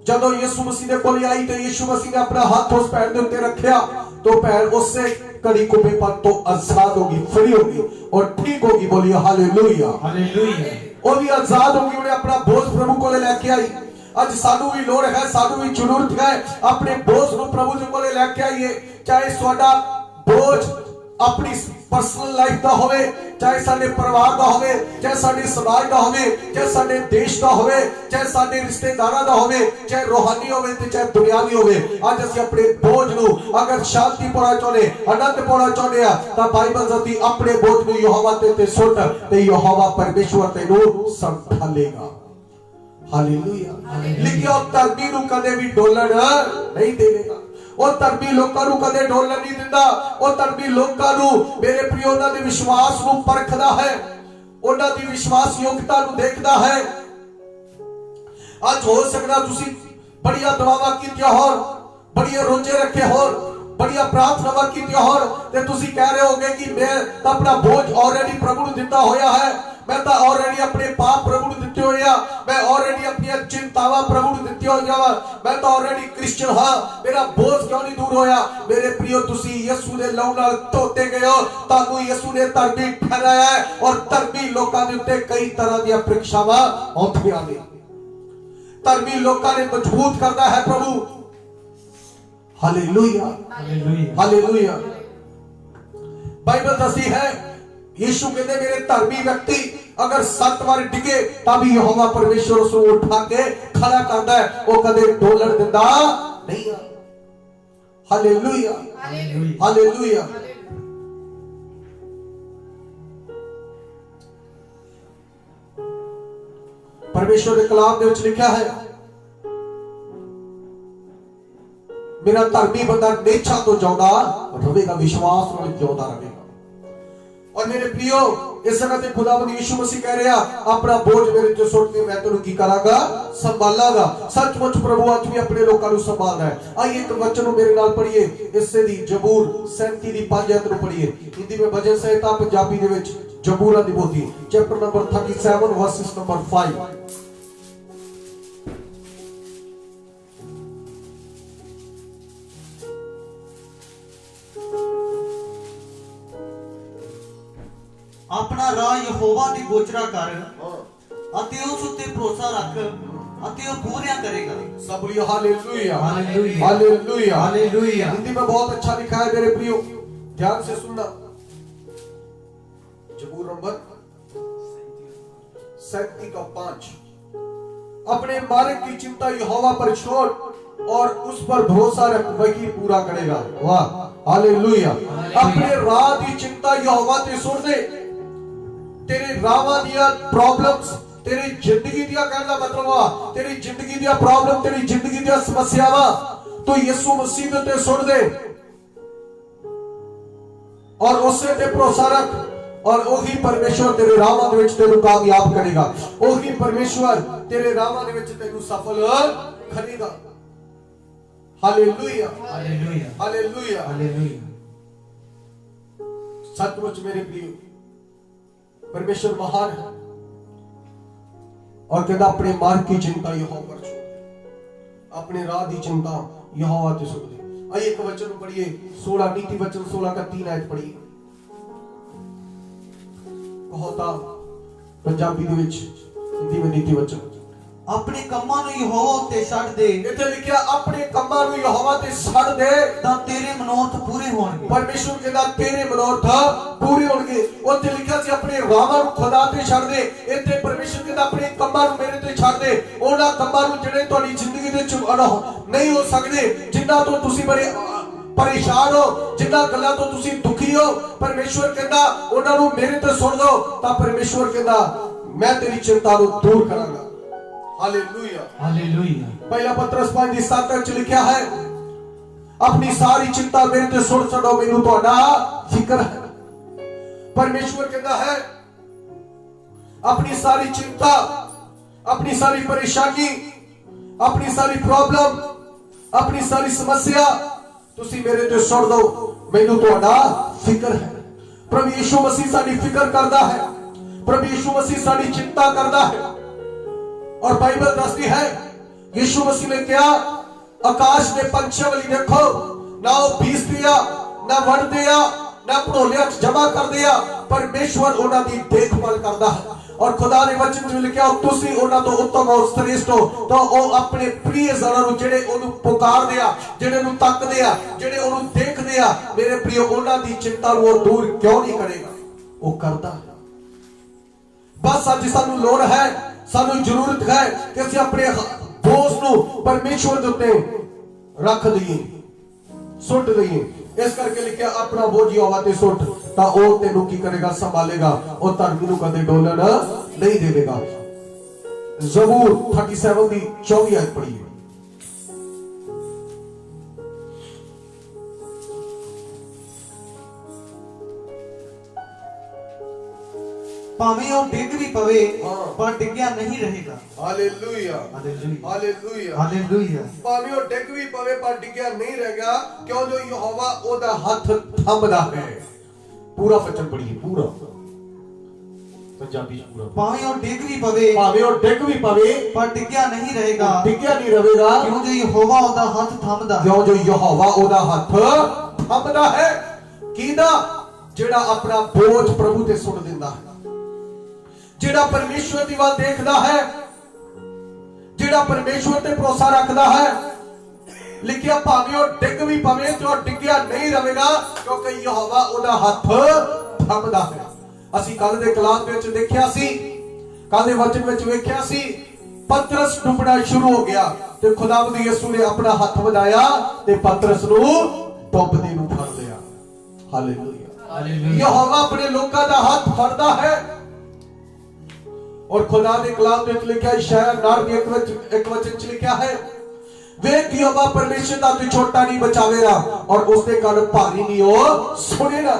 जदों यीशु मसीह दे कोल आई तो यीशु मसीह ने अपना हाथ उस भैन दे उत्ते रखिया तो भैन उससे कड़ी कुपीपन तो आजाद होगी, फ्री होगी और ठीक होगी। बोलिए हालेलुया हालेलुया। वो भी आजाद होगी, उन्हें अपना बोझ प्रभु को लेके आई। आज सानू भी लोड़ है, सानू भी जरूरत है अपने बोझ को प्रभु जी को लेके आइए। चाहे साडा बोझ अपनी पर्सनल लाइफ का होवे, चाहे साडे परिवार का होवे, चाहे साडे समाज का होवे, चाहे साडे देश का होवे, चाहे साडे रिश्तेदारां का होवे, चाहे रूहानी होवे ते चाहे दुनियावी होवे। आज असीं अपने बोझ नूं अगर शांति पाना चाहते, आनंद पाना चाहते हैं तो बाइबल दसदी अपने बोझ नूं यहोवा ते सुट ते यहोवा परमेश्वर तैनूं संभालेगा। हालेलुया। लिखियो धर्मी नूं कदे भी डोलण नहीं देगा। और धर्मी लोकां नूं कदे डोलण नहीं दिंदा। और धर्मी लोकां नूं मेरे प्रियो उन्हां दे विश्वास नूं परखदा है, उन्हां दी विश्वास योग्यता नूं देखदा है। आज हो सकदा तुसी बड़िया दुआवां कीतियां होण, बड़िया रोजे रखे होण, बड़िया प्रार्थनावां कीतियां होण ते तुसी कह रहे होगे कि मैं तां अपना बोझ ऑलरेडी प्रभु नूं दित्ता होया है, मैं तां ऑलरेडी अपने पाप प्रभु नूं दित्ते होए आ, मैं ऑलरेडी अपनी चिंतावां प्रभु नूं दित्ती होईयां वा, मैं तां ऑलरेडी क्रिश्चियन हां, मेरा बोझ क्यों नहीं दूर होया। मेरे प्रियो तुसी यीशु दे लहू नाल धोते गए हो, तानू यीशु ने धर्मी ठहराया है। और धर्मी लोकां दे उत्ते कई तरह दी परीक्षावां आउंदियां ने, धर्मी लोकां ने मजबूत करदा है प्रभु। Hallelujah hallelujah hallelujah. बाइबल दसदी है यीशु कहते मेरे धर्मी व्यक्ति अगर 7 बार डिगे तभी यहोवा परमेश्वर उसको उठा के खड़ा करता है, वो कदे डोलण दिंदा नहीं है। Hallelujah hallelujah. परमेश्वर के कलाम दे विच लिखा है मेरा धर्मी बंदा नेछा तो जिंदा रहेगा, विश्वास नाल जिंदा रहेगा। और मेरे प्रियो इस जगह ते खुदावंद यीशु मसीह कह रहा अपना बोझ मेरे ते सुट के मैं तेनू की करांगा, संभालांगा। सचमुच प्रभु आज भी अपने लोकां नू संभालदा है। आइए एक वचन मेरे नाल पढ़िए, इससे दी जबूर 37 दी 5 आयत नू पढ़िए। हिंदी में भजन संहिता, पंजाबी दे विच जबूरां दी पोथी, चैप्टर नंबर 37 वर्सेस नंबर 5। अपना राह यहोवा दी गोचरा कर अते उस उत्ते भरोसा रख अते वो पूरा करेगा। सब बोलिए hallelujah hallelujah hallelujah hallelujah. Hindi में बहुत अच्छा लिखा है मेरे प्रियो, ध्यान से सुनना। जबूर नंबर 37 का 5। अपने मालिक की चिंता यहोवा पर छोड़ और उस पर भरोसा रख, वही पूरा करेगा। वाह हालेलुया। अपने राह की चिंता यहोवा ते छोड़ दे। तेरे रावां दियां प्रॉब्लम्स, तेरी जिंदगी दिया कहने का मतलब हुआ तेरी जिंदगी दिया प्रॉब्लम, तेरी जिंदगी दिया समस्यावां तो यीशु मसीह ते छोड़ दे और उससे ते भरोसा रख और वही परमेश्वर तेरे रावां दे विच तेनू कामयाब करेगा। वही परमेश्वर तेरे रावां दे विच तेनू सफल करेगा। Hallelujah hallelujah hallelujah. हालेलुया। सचमुच मेरे प्रिय परमेश्वर महान है और कहता अपने मार्ग की चिंता यहोवा पर छोड़ दे, अपने राह की चिंता यहोवा ते छोड़ दे। आइए एक वचन पढ़िए 16 नीति वचन 16 का 3 आयत पढ़िए। कहोता पंजाबी ਦੇ ਵਿੱਚ ਹਿੰਦੀ ਵਿੱਚ ਨੀਤੀ ਵਚਨ ਆਪਣੇ ਕੰਮਾਂ ਨੂੰ ਯਹੋਵਾ ਉੱਤੇ ਛੱਡ ਦੇ ਇੱਥੇ ਲਿਖਿਆ ਆਪਣੇ ਕੰਮਾਂ ਨੂੰ ਯਹੋਵਾ ਤੇ ਛੱਡ ਦੇ ਤਾਂ ਤੇਰੇ ਮਨੋਰਥ ਪੂਰੇ ਹੋਣਗੇ। परमेश्वर कहता तेरे मनोरथ पूरे होंगे। उत्थे लिखा सी अपने राहां नूं खुदा ते छड्ड दे। इत्थे परमेश्वर कहता अपने कंमां नूं मेरे ते छड्ड दे। उन्हां कंमां नूं जिहड़े तुहाडी जिंदगी दे विच नहीं हो सकदे, जिन्हां तो तुसीं बड़े परेशान हो, जिन्हां गल्लां तो तुसीं दुखी हो, परमेश्वर कहता उन्हां नूं मेरे ते सुण दो तां परमेश्वर कहता मैं तेरी चिंता नूं दूर करांगा। Hallelujah hallelujah. पहला पत्रस 5:7 च लिखा है अपनी सारी चिंता मेरे ते सुन छड़ो, मैनू तुहाडा फिक्र है। परमेश्वर कहता है अपनी सारी चिंता, अपनी सारी परेशानी, अपनी सारी प्रॉब्लम, अपनी सारी समस्या तुसी मेरे ते सुन दो, मैनू तुहाडा फिक्र है। प्रभु यीशु मसीह साडी फिक्र करदा है, प्रभु यीशु मसीह साडी चिंता करदा है। और बाइबल दसदी है यीशु मसीह ने क्या आकाश के पंछियों वाली देखो, ना वो बीसते आ, ना वढ़ते आ, ना भड़ोलियां जमा करते आ, परमेश्वर उन्हां दी देखभाल करदा है। और खुदा ने वचन में लिखा तुसी उन्हां तो उत्तम और श्रेष्ठ हो, तो वो अपने प्रिय जनां नूं जिहड़े ओनू पुकारदे आ, जिहड़े नूं तकदे आ, जिहड़े ओनू देखदे आ, मेरे प्रिय उन्हां दी चिंता नूं वो दूर क्यों नहीं करेगा, वो करदा है। बस अज सानू लोड़ है, सानू जरूरत है कि असीं अपने बोझ नूं परमेश्वर दे उत्ते रख दईए, सुट दईए। इस करके लिखा अपना बोझ यहोवा ते सुट तां ओह तैनूं की करेगा, संभालेगा, और धरती नूं कदे डोलन नहीं देवेगा। ज़बूर 37 दी 24 आयत पढ़िए। ਭਾਵੇਂ ਉਹ ਡਿੱਗ ਵੀ ਪਵੇ ਪਰ ਡਿੱਗਿਆ ਨਹੀਂ ਰਹੇਗਾ। Hallelujah hallelujah hallelujah hallelujah. ਭਾਵੇਂ ਉਹ ਡਿੱਗ ਵੀ ਪਵੇ ਪਰ ਡਿੱਗਿਆ ਨਹੀਂ ਰਹੇਗਾ, ਕਿਉਂ ਜੋ ਯਹੋਵਾ ਉਹਦਾ ਹੱਥ ਥੰਮਦਾ ਹੈ। पूरा वचन पढ़िए, पूरा पंजाबी पूरा। ਭਾਵੇਂ ਉਹ ਡਿੱਗ ਵੀ ਪਵੇ ਭਾਵੇਂ ਉਹ ਡਿੱਗ ਵੀ ਪਵੇ ਪਰ ਡਿੱਗਿਆ ਨਹੀਂ ਰਹੇਗਾ, ਡਿੱਗਿਆ ਨਹੀਂ ਰਹੇਗਾ, ਕਿਉਂ ਜੋ ਯਹੋਵਾ ਉਹਦਾ ਹੱਥ ਥੰਮਦਾ ਹੈ। ਕਿਉਂ ਜੋ ਯਹੋਵਾ ਉਹਦਾ ਹੱਥ ਥੰਮਦਾ ਹੈ। ਕਿਹਦਾ? ਜਿਹੜਾ ਆਪਣਾ ਬੋਝ ਪ੍ਰਭੂ ਤੇ ਸੁੱਟ ਦਿੰਦਾ ਹੈ, ਜਿਹੜਾ परमेश्वर ਦੀ ਵੱਲ ਦੇਖਦਾ ਹੈ, ਜਿਹੜਾ परमेश्वर ਤੇ ਭਰੋਸਾ ਰੱਖਦਾ ਹੈ। लिखिया भाਵੇਂ ਉਹ ਡਿੱਗ ਵੀ ਪਵੇ ਤੇ ਉਹ ਡਿੱਗਿਆ ਨਹੀਂ ਰਹੇਗਾ, ਕਿਉਂਕਿ ਯਹੋਵਾ ਉਹਦਾ ਹੱਥ ਥੰਮਦਾ ਹੈ। ਅਸੀਂ ਕੱਲ ਦੇ ਕਲਾਸ ਵਿੱਚ ਦੇਖਿਆ ਸੀ, ਕੱਲ ਦੇ ਵਚਨ ਵਿੱਚ ਵੇਖਿਆ ਸੀ, ਪਤਰਸ ਡੁੱਬਣਾ ਸ਼ੁਰੂ ਹੋ ਗਿਆ ਤੇ ਖੁਦਾਵੰਦ ਯਿਸੂ ਨੇ ਆਪਣਾ ਹੱਥ ਵਧਾਇਆ ਤੇ ਪਤਰਸ ਨੂੰ ਡੁੱਬਦੇ ਨੂੰ ਫੜ ਲਿਆ। Hallelujah hallelujah. ਯਹੋਵਾ ਆਪਣੇ ਲੋਕਾਂ ਦਾ ਹੱਥ ਫੜਦਾ ਹੈ। और खुदा ने कलाम में लिखा है, शायद नार के एक वचन च लिखा है वे यहोवा परमेश्वर दा तू छोटा नहीं बचावेगा और उसने कान भारी नहीं हो सुनेगा।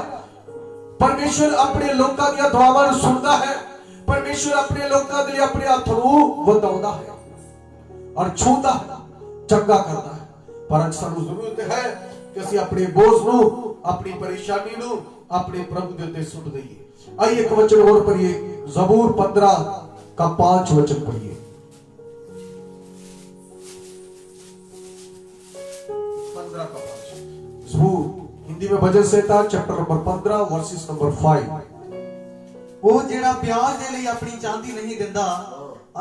परमेश्वर अपने लोकां दी दुआवां नूं सुनदा है, परमेश्वर अपने लोकां दे लई अपने हत्थ नूं वधाउंदा है और छूंदा है, चंगा करदा है। पर अज सानूं जरूरत है कि ਅਸੀਂ अपने बोझ नूं, अपनी परेशानी नूं अपने प्रभु दे उत्ते सुट दईए। आइए एक वचन और पढ़िए, ज़बूर 15 का 5 वचन पढ़िए। 15 का 5 ज़बूर हिंदी में भजन संहिता चैप्टर नंबर 15 वर्सेस नंबर 5। ਉਹ ਜਿਹੜਾ ਪਿਆਜ਼ ਦੇ ਲਈ ਆਪਣੀ ਚਾਂਦੀ ਨਹੀਂ ਦਿੰਦਾ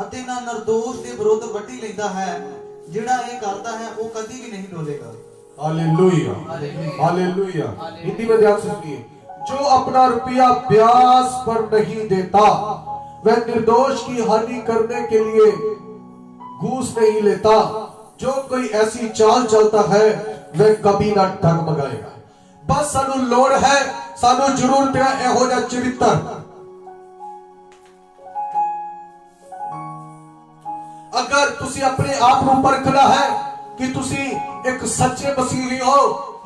ਅਤੇ ਨਾ ਨਿਰਦੋਸ਼ ਦੇ ਵਿਰੁੱਧ ਵੱਢੀ ਲੈਂਦਾ ਹੈ, ਜਿਹੜਾ ਇਹ ਕਰਦਾ ਹੈ ਉਹ ਕਦੀ ਵੀ ਨਹੀਂ ਡੋਲੇਗਾ। Hallelujah hallelujah. हिंदी में ध्यान से सुनिए, जो अपना रुपया ब्याज पर नहीं देता वह निर्दोष की हानि करने के लिए घूस नहीं लेता, जो कोई ऐसी चाल चलता है वह कभी ना डगमगाएगा। बस सानू लोड़ है, सानू जरूरत है एहो जिहा चरित्र। अगर तुसी अपने आप नूं परखना है कि तुसी एक सच्चे मसीही हो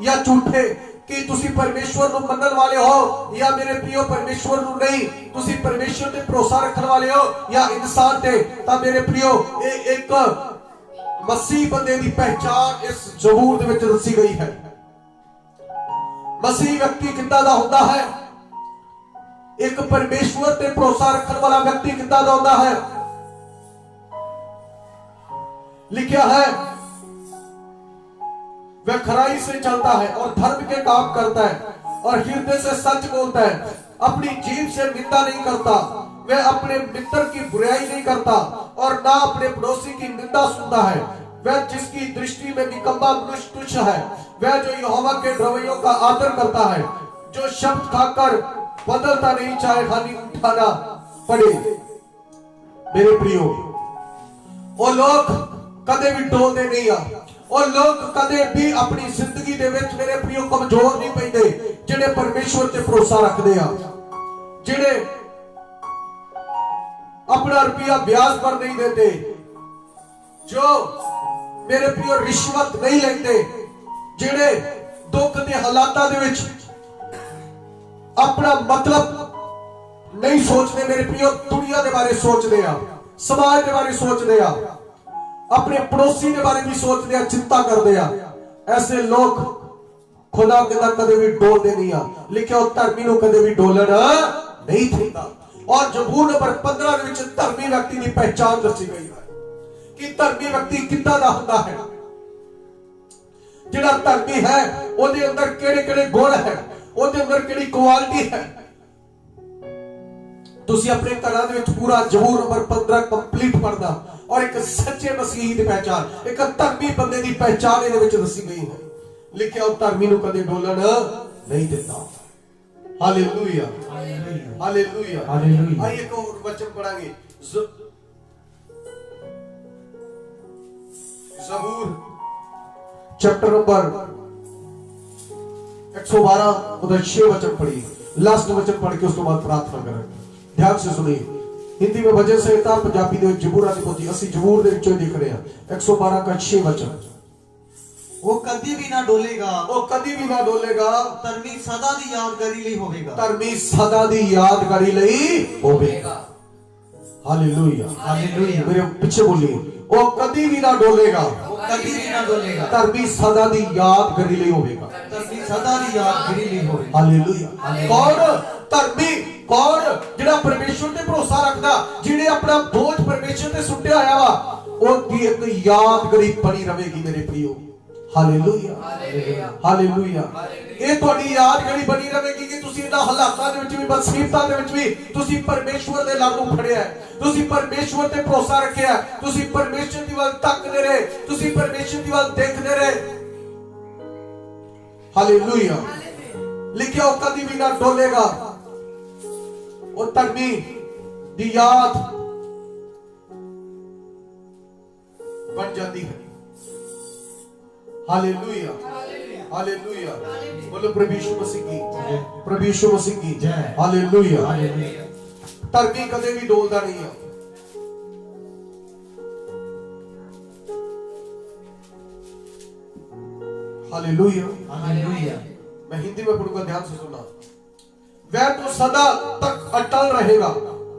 या झूठे, कि तुसी परमेश्वर नूं मनण वाले हो या मेरे प्रियो परमेश्वर नूं नहीं, तुसी परमेश्वर ते भरोसा रखण वाले हो या इंसान ते, तां मेरे प्रियो एक मसीह बंदे की पहचान इस जबूर दे विच दसी गई है। मसीह व्यक्ति कितना दा होता है, एक परमेश्वर ते भरोसा रखने वाला व्यक्ति कितना दा होता है। लिखा है वह खराई से चलता है और धर्म के काम करता है और हृदय से सच बोलता है, अपनी जीभ से निंदा नहीं करता, वह अपने मित्र की बुराई नहीं करता और ना अपने पड़ोसी की निंदा सुनता है। वह जिसकी दृष्टि में निकम्मा मनुष्य तुच्छ है, वह जो यहोवा के रवैयों का आदर करता है, जो शब्द खाकर बदलता नहीं चाहे हानि उठाना पड़े। मेरे प्रियो, वो लोग कदे भी डोलते नहीं आ, और लोग कदे भी अपनी जिंदगी दे विच मेरे प्रियो कमजोर नहीं पैंदे जिहड़े परमेश्वर ते भरोसा रखदे आ, जिहड़े अपना रुपया ब्याज पर नहीं देते, जो मेरे प्रियो रिश्वत नहीं लेते, जिहड़े दुख दे हालातां दे विच अपना मतलब नहीं सोचते। मेरे प्रियो दुनिया के बारे सोचते आ, समाज के बारे सोचते आ, अपने पड़ोसी के बारे भी सोचते हैं, चिंता करते हैं। ऐसे लोग खुदा के अंदर कदे भी डोलते नहीं आ। लिखा धर्मी को कदे भी डोलन नहीं देता। और जबूर नंबर 15 के विच धर्मी व्यक्ति की पहचान दसी गई है कि धर्मी व्यक्ति कितना दा होता है। जिहड़ा धर्मी है उसके अंदर किहड़े-किहड़े गुण है, उसके अंदर किहड़ी क्वालिटी है। तुसी अपने घरां दे विच पूरा जबूर नंबर 15 कंप्लीट पढ़ना और एक सच्चे मसीही की पहचान, एक धर्मी बंदे की पहचान इहदे विच दसी गई है। लिखिया वो धर्मी नूं कदे डोलन नहीं देता। Hallelujah, hallelujah, hallelujah. आइए एक और वचन पढ़ांगे, ज़बूर चैप्टर नंबर 112 उधर 6 वचन पढ़िए, लास्ट वचन पढ़ के उसके बाद प्रार्थना करेंगे। ध्यान से सुनिए। हिंदी में भजन संहिता, पंजाबी दे जबूरां दी पोथी, असि जबूर दे विचों देख रहे हैं। 112 का 6 वचन। वो कदी भी ना डोलेगा, वो कदी भी ना डोलेगा, धर्मी सदा दी यादगारी लई होवेगा, धर्मी सदा दी यादगारी लई होवेगा। Hallelujah, hallelujah. मेरे पीछे बोलिए, वो कदी भी ना डोलेगा, वो कदी भी ना डोलेगा, धर्मी सदा दी यादगारी लई होवेगा, धर्मी सदा दी यादगारी लई होवेगा। हालेलुया। कौन धर्मी? कौन जिहड़ा परमेश्वर ते भरोसा रखदा, जिहने अपना बोझ परमेश्वर ते सुट्टिया होया वा, ओदी एक यादगारी बनी रहेगी मेरे प्रियो। Hallelujah, hallelujah. ये तुहाडी यादगारी बनी रहेगी कि तुसी इन्हां हालातां दे विच भी, मुसीबतां दे विच भी तुसी परमेश्वर दे लड़ नूं फड़िया है, तुसी परमेश्वर ते भरोसा रखिया है, तुसी परमेश्वर दी वल तकदे रहे, तुसी परमेश्वर दी वल देखदे रहे। हालेलुया। लिखिया वो कदी भी ना डोलेगा, वो धर्मी दी याद बन जाती है। Hallelujah, hallelujah. बोलो प्रभु यीशु मसीह की, प्रभु यीशु मसीह की जय। हालेलुया। धर्मी कदे भी डोलता नहीं है। Hallelujah, hallelujah. मैं हिंदी में पढ़ूंगा, ध्यान से सुनना। वह तो सदा तक अटल रहेगा,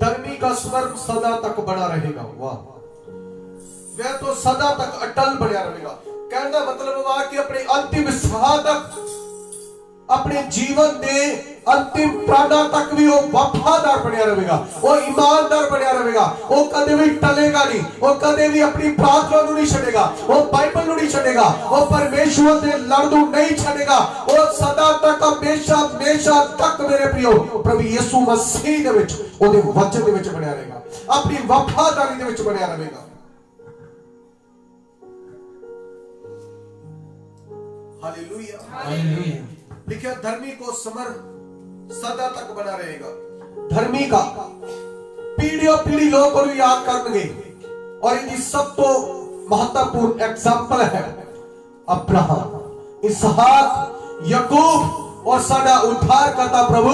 धर्मी का स्वर्ग सदा तक बना रहेगा। वाह, वह तो सदा तक अटल बना रहेगा। कहने का मतलब हुआ कि अपने अंतिम साह तक, अपने जीवन के अंतिम प्राणा तक भी वो वफादार बना रहेगा, वो ईमानदार बना रहेगा, वो कदे भी टलेगा नहीं, वो कदे भी अपनी प्रार्थना नहीं छड़ेगा, वो बाइबल नहीं छड़ेगा, वो परमेश्वर के लड़ नहीं छड़ेगा, वो सदा तक हमेशा हमेशा तक मेरे प्रियो प्रभु यीशु मसीह दे विच, ओदे वचन दे विच बना रहेगा, अपनी वफादारी दे विच बना रहेगा। Hallelujah, hallelujah. लिखिया धर्मी को समर सदा तक बना रहेगा। धर्मी का पीढ़ियों पीढ़ी लोग को याद करेंगे। और इनकी सब तो महत्वपूर्ण एग्जाम्पल है अब्राहम, इसहाक, याकूब और साडा उद्धार करता प्रभु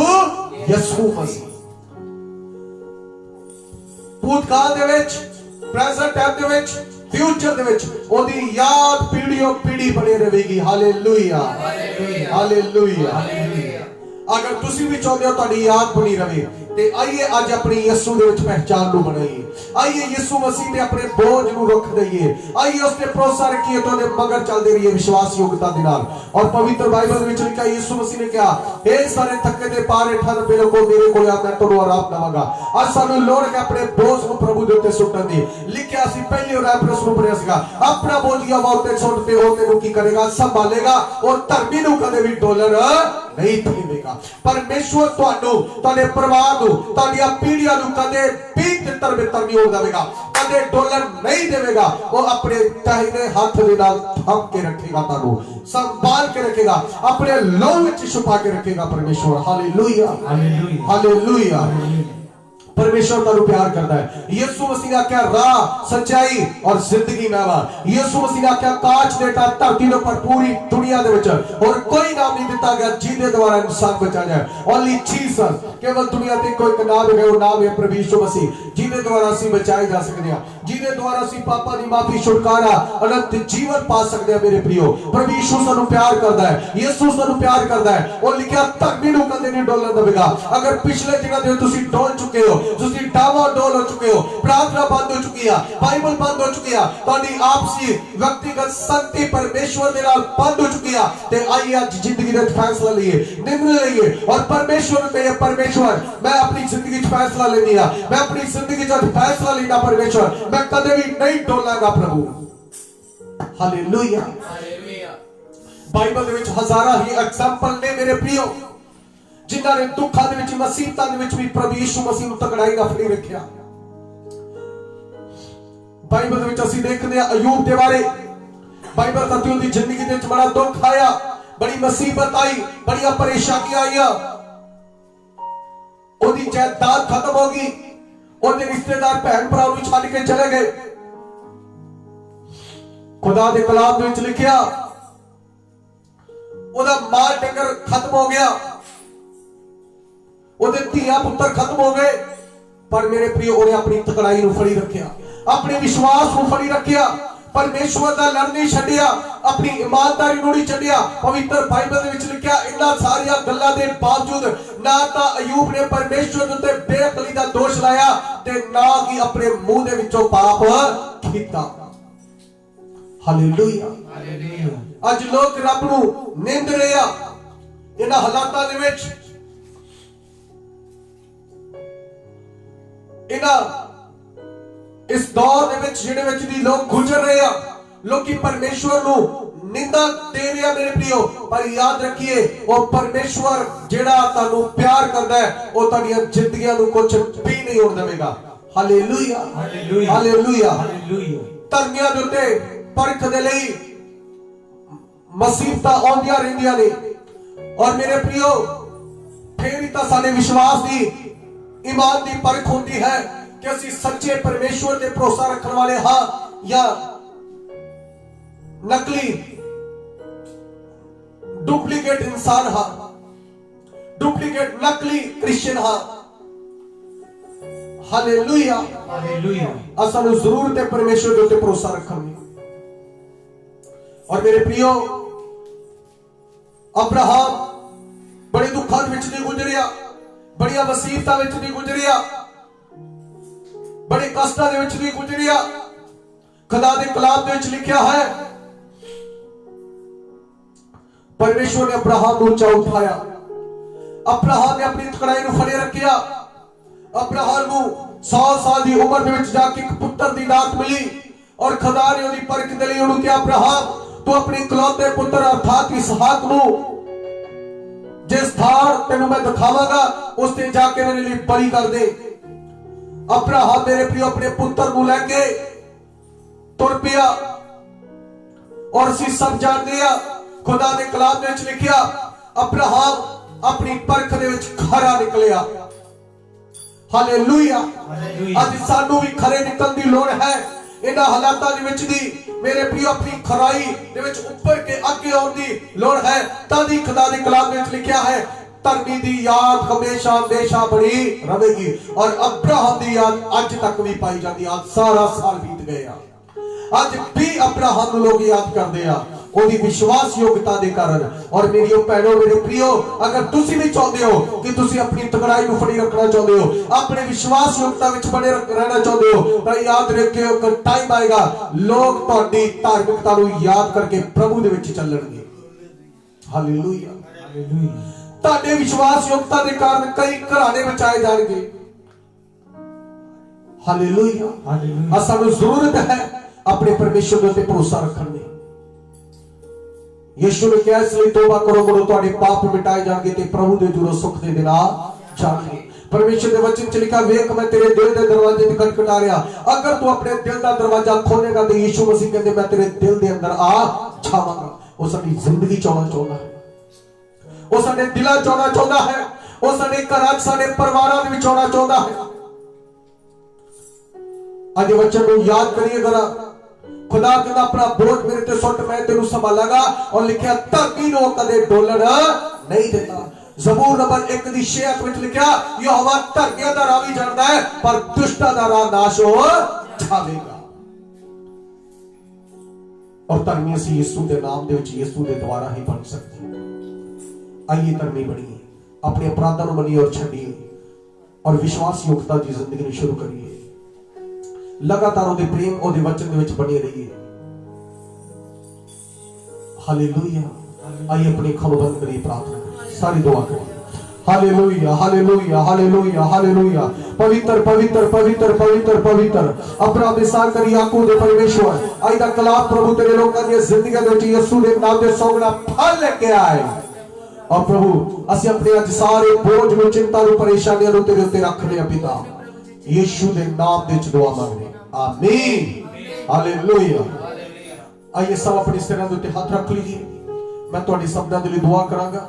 यीशु मसीह। भूतकाल दे विच, प्रेजेंट टाइम दे विच, फ्यूचर दे विच ओदी याद पीढ़ियों पीढ़ी बनी रहेगी। Hallelujah, hallelujah. अगर तुसी भी चाहते हो तुहाडी याद बनी रहे, ਤੇ ਆਈਏ ਅੱਜ ਆਪਣੀ ਯਿਸੂ ਦੇ ਵਿੱਚ ਪਹਿਚਾਨ ਨੂੰ ਬਣਾਈਏ। ਆਈਏ ਯਿਸੂ ਮਸੀਹ ਤੇ ਆਪਣੇ ਬੋਝ ਨੂੰ ਰੱਖ ਦਈਏ। ਆਈਏ ਉਸ ਤੇ ਭਰੋਸਾ ਰੱਖੀਏ ਤੇ ਉਹਦੇ ਮਗਰ ਚੱਲਦੇ ਰਹੀਏ ਵਿਸ਼ਵਾਸ ਯੋਗਤਾ ਦੇ ਨਾਲ। ਔਰ ਪਵਿੱਤਰ ਬਾਈਬਲ ਵਿੱਚ ਲਿਖਿਆ ਯਿਸੂ ਮਸੀਹ ਨੇ ਕਿਹਾ, ਇਹ ਸਾਰੇ ਥੱਕੇ ਤੇ ਭਾਰੇ ਠਰ ਪਏ ਲੋਕੋ ਮੇਰੇ ਕੋਲ ਆ, ਮੈਂ ਤੁਹਾਨੂੰ ਆਰਾਮ ਦੇਵਾਂਗਾ। ਅੱਜ ਸਾਨੂੰ ਲੋੜ ਹੈ ਆਪਣੇ ਬੋਝ ਨੂੰ ਪ੍ਰਭੂ ਦੇ ਉੱਤੇ ਸੁੱਟਣ ਦੀ। ਲਿਖਿਆ ਸੀ ਪਹਿਲੀ ਰੈਫਰੈਂਸ ਨੂੰ ਪੜਿਆ ਸੀਗਾ, ਆਪਣਾ ਬੋਝੀਆ ਵਾ ਉੱਤੇ ਸੁੱਟ ਤੇ ਉਹ ਤੈਨੂੰ ਕੀ ਕਰੇਗਾ, ਸੰਭਾਲੇਗਾ ਔਰ ਧਰਮੀ ਨੂੰ ਕਦੇ ਵੀ ਡੋਲਣ ਨਹੀਂ ਦੇਵੇਗਾ। ਪਰਮੇਸ਼ਵਰ ਤੁਹਾਨੂੰ, ਤੁਹਾਡੇ ਪਰਿਵਾਰ ਨੂੰ, ਤੁਹਾਡੀਆਂ ਪੀੜ੍ਹੀਆਂ ਨੂੰ ਕਦੇ ਵੀ ਤਿੱਤਰ ਬਿੱਤਰ ਨਹੀਂ ਹੋਣ ਦੇਵੇਗਾ, ਕਦੇ ਡੋਲਣ ਨਹੀਂ ਦੇਵੇਗਾ। ਉਹ ਆਪਣੇ ਦਾਹਿਨੇ ਹੱਥ ਦੇ ਨਾਲ ਥੰਮ ਕੇ ਰੱਖੇਗਾ, ਤੁਹਾਨੂੰ ਸੰਭਾਲ ਕੇ ਰੱਖੇਗਾ, ਆਪਣੇ ਲੋਹ ਵਿੱਚ ਛੁਪਾ ਕੇ ਰੱਖੇਗਾ ਪਰਮੇਸ਼ਵਰ। Hallelujah, hallelujah, hallelujah. परमेश्वर तारू प्यार करता है। यीशु मसीह ने आख्या राह, सच्चाई और जिंदगी मैं वा। यीशु मसीह ने आख्या कांच देता धरती के ऊपर पूरी दुनिया दे विच और कोई नाम नहीं दिता गया जिहदे द्वारा इंसान बचा जाए। ओनली जीसस, केवल दुनिया ते कोई नाम है, वो नाम है प्रभु यीशु मसीह, जिहदे द्वारा ਅਸੀਂ बचाए जा सकते हैं, जिहदे द्वारा ਅਸੀਂ पापां दी माफी, छुटकारा, अनंत जीवन पा सकते हैं। मेरे प्रियो, प्रभु यीशु सानू प्यार करता है, यीशु सानू प्यार करता है। और लिखिया धर्मी नूं कदे नहीं डोलन देवेगा। अगर पिछले दिनों दे तुसीं डोल चुके हो, तुसीं डावाडोल हो चुके हो, प्रार्थना बंद हो चुकी है, बाइबल बंद हो चुकी है, तुहाडी आपसी व्यक्तिगत संगति परमेश्वर दे नाल बंद हो चुकी है, ते आइए आज जिंदगी दे फैसला लईए, निर्णय लईए और परमेश्वर नूं कहिए, परमेश्वर मैं अपनी जिंदगी च फैसला लेनी है, मैं अपनी जिंदगी च फैसला लेना परमेश्वर, मैं कदे भी नहीं डोलांगा प्रभु। Hallelujah, hallelujah. बाइबल दे विच हजारां ही एग्जांपल ने मेरे प्रियो, जिन्हां ने दुखां दे विच, मुसीबतां दे विच भी प्रभु यीशु मसीह नूं तकड़ाई नाल फड़ी रखिया। बाइबल दे विच असीं देखदे आ अयूब दे बारे। बाइबल कहती उनकी जिंदगी दे विच बड़ा दुख आया, बड़ी मुसीबत आई, बड़ियां परेशानियां आईयां, ओदी जायदाद खत्म हो गई, ओदे रिश्तेदार भैन भरा नूं छड्ड के चले गए। खुदा दे कलाम दे विच लिखिया ओदा माल डंगर खत्म हो गया, ओदे धीया पुत्र खत्म हो गए, पर मेरे प्रियो उन्हें अपनी तकड़ाई नूं फड़ी रखिया, अपने विश्वास नूं फड़ी रखिया, परमेश्वर दा लड़ नहीं छड्डिया, अपनी ईमानदारी नूं नहीं छड्डिया। पवित्र बाइबल दे विच लिखिया इन्हां सारियां गल्लां दे बावजूद ना तां अयूब ने परमेश्वर दे उत्ते बेअकली दा दोष लाया ते ना ही अपने मुंह दे विचों पाप कीता। Hallelujah, hallelujah. अज लोग रब नूं निंद रहे आ इन्हां हालातां दे विच, इस दौर दे विच जिहड़े विच दी लोग गुजर रहे आ, लोकी परमेश्वर नूं निंदा दे रहे आ मेरे प्रियो, पर याद रखिए वो परमेश्वर जिहड़ा तुहानू प्यार करदा है वो तुहाडीआं जिंदगियां नूं कुछ भी नहीं होण देवेगा। Hallelujah, hallelujah, hallelujah, hallelujah. धर्मियां दे उत्ते परख दे लई मुसीबतां आउंदियां रहिंदियां ने, और मेरे प्रियो फिर ही तां साडे विश्वास दी, ईमान दी परख होंदी है कि असीं सच्चे परमेश्वर ते भरोसा रखण वाले हां या नकली डुप्लीकेट इंसान हां, डुप्लीकेट नकली क्रिश्चियन हां। Hallelujah, hallelujah. असां नूं जरूरत है परमेश्वर दे उत्ते भरोसा रखण दी। और मेरे प्रियो, अब्राहम बड़े दुखां विच नहीं गुजरिया, बड़िया मुसीबतां विच नहीं गुजरिया, बड़े कष्टां दे विच नहीं गुजरिया। खुदा दे कलाम दे विच लिखिया है परमेश्वर ने अब्राहम नूं ऊंचा उठाया, अब्राहम ने अपनी तकड़ाई नूं फड़े रखिया। अब्राहम नूं 100 साल दी उम्र दे विच जाके एक पुत्र दी दात मिली और खुदा ने ओदी परख दे लई ओनू कहा अब्राहम तू अपने इकलौते पुत्र अर्थात इसहाक नूं जिस स्थान तेनू मैं दिखावांगा उस ते जाके मेरे लिए बलि कर दे। अब्राहम मेरे प्रियो अपने पुत्र नूं लेके तुर पिया और असीं सब जानदे आ खुदा ने कलाम दे विच लिखिया अब्राहम अपनी परख दे विच खरा निकलिया। हालेलुया। अज सानू भी खरे निकलण दी लोड़ है इन्हां हालातां दे विच दी मेरे प्रियो अपनी खराई दे विच उपर के आगे आउण दी लोड़ है। तादी खुदा दे कलाम दे विच लिखिया है धर्मी दी याद हमेशा हमेशा बनी रहेगी और अब्राहम दी याद अज तक भी पाई जाती। आज सारा साल बीत गया अज भी अब्राहम नूं लोग याद करदे आ ओदी विश्वास योग्यता दे कारण। और मेरी भैणों मेरे प्रियो, अगर तुसी भी चाहते हो कि तुसी अपनी तगड़ाई को फड़ी रखना चाहते हो, अपने विश्वास योग्यता विच बने रहना चाहते हो, तो याद रखियो कि टाइम आएगा लोग तुहाडी धार्मिकता नूं याद करके प्रभु दे विच चलणगे। Hallelujah, hallelujah. तुहाडे विश्वास योग्यता दे कारण कई घराने बचाए जाणगे। Hallelujah, hallelujah. सानू जरूरत है अपने परमेश्वर दे उत्ते भरोसा रखण दी। यीशु ने कहा इसलिए तौबा करो मुड़ो तुहाडे पाप मिटाए जाणगे ते प्रभु दे जुड़ो सुख दे दिन आ जाणगे। परमेश्वर दे वचन च लिखा, वेख मैं तेरे दिल दे दरवाजे ते खटखटा रहा, अगर तू अपने दिल दा दरवाजा खोलेगा तो यीशु मसीह कहंदे मैं तेरे दिल दे अंदर आ जावांगा। वो साडी जिंदगी चाहना चाहता है, वो साडे दिलां चाहना चाहता है, वो साडे घरां च साडे परिवारां दे विच आउणा चाहता है। आज वचन को याद करिए जरा। खुदा कहता अपना बोझ मेरे ते सुट मैं तेनू संभालांगा, और लिखा धरती नो कदे डोलण नहीं देता। ज़बूर नंबर 1 दी 6 विच लिखा, यहोवा धरतियां दा राह भी जानदा है पर दुष्टां दा राह नाश हो जावेगा। और धर्मी असीं यीशु दे नाम दे विच यीशु दे द्वारा ही बन सकते हैं। आइए धर्मी बनिए, अपने अपराधां नूं मनिए और छड्डिए, और विश्वास योग्यता दी जिंदगी नूं शुरू करिए। लगातार ओदे प्रेम ओदे वचन दे विच बने रहिए। हालेलुया। आइए अपने अखां बंद करिए, प्रार्थना करिए, सारी दुआ करिए। Hallelujah, hallelujah, hallelujah, hallelujah. पवित्र पवित्र पवित्र पवित्र पवित्र अपना विसार करिए आंखों दे परमेश्वर। आज दा कलाम प्रभु तेरे लोकां दी जिंदगी दे विच यीशु दे नाम दे सौगड़ा फल लेके आए। और प्रभु असीं अपने अज सारे बोझ नूं, चिंता नूं, परेशानियां नूं तेरे उत्ते रख रहे हैं पिता, यीशु दे नाम दे च दुआ मांगने, आमीन, हालेलुया। आइए सब अपने सिरां दे उत्ते हाथ रख लीजिए। मैं तुहाडी सबदा दे लई दुआ करांगा।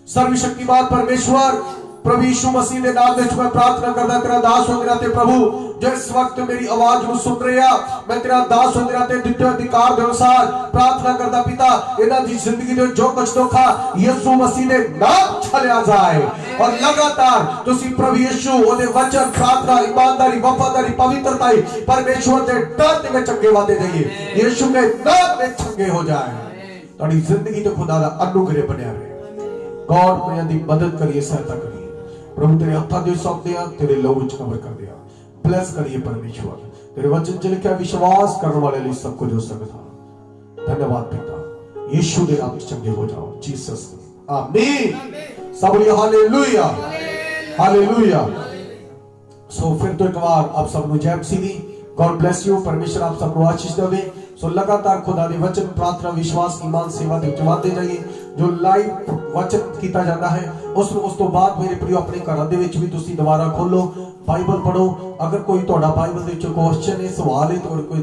सर्वशक्तिमान परमेश्वर प्रभु यीशु मसीह दे नाम दे च मैं प्रार्थना करदा, तेरा दास हो तेरा ते प्रभु जिस वक्त मेरी आवाज नूं सुन रहे आ, मैं तेरा दास हो तेरा ते दित्ते अधिकार दे अनुसार प्रार्थना करदा पिता, इन्हां दी जिंदगी दे जो कुछ धोखा यीशु मसीह दे नाम चलिया जाए। और लगातार तुसी प्रभु यीशु ओदे वचन, प्रार्थना, ईमानदारी, वफादारी, पवित्रता परमेश्वर दे डर दे विच अगे वादे जाइए, यीशु के नाम में चंगे हो जाए। तुहाडी जिंदगी ते खुदा दा अनुग्रह बनिया रहे। गॉड मेरी दी मदद करिए, सहायता करिए प्रभु, तेरे हत्थां दे सौंपदे आ, तेरे लहू विच कवर कर दिया। ब्लेस करिए परमेश्वर, तेरे वचन च लिखा विश्वास करने वाले लिए सब कुछ हो सकता। धन्यवाद पिता, यीशु दे नाम च चंगे हो जाओ, जीसस आमीन। सब बोलिए हालेलुया, हालेलुया। सो फिर तो एक बार आप सब नु जय मसीह दी। गॉड ब्लेस यू, परमेश्वर आप सब नु आशीष देवे। सो लगातार खुदा दे वचन, प्रार्थना, विश्वास, ईमान, सेवा दे जवाब दे जाइए। जो लाइव वचन किया जाता है उस तो बाद मेरे प्रियो अपने घरों दे विच भी तुसी दोबारा खोलो, बाइबल पढ़ो। अगर कोई तोड़ा बाइबल दे विच क्वेश्चन है, सवाल है, तो कोई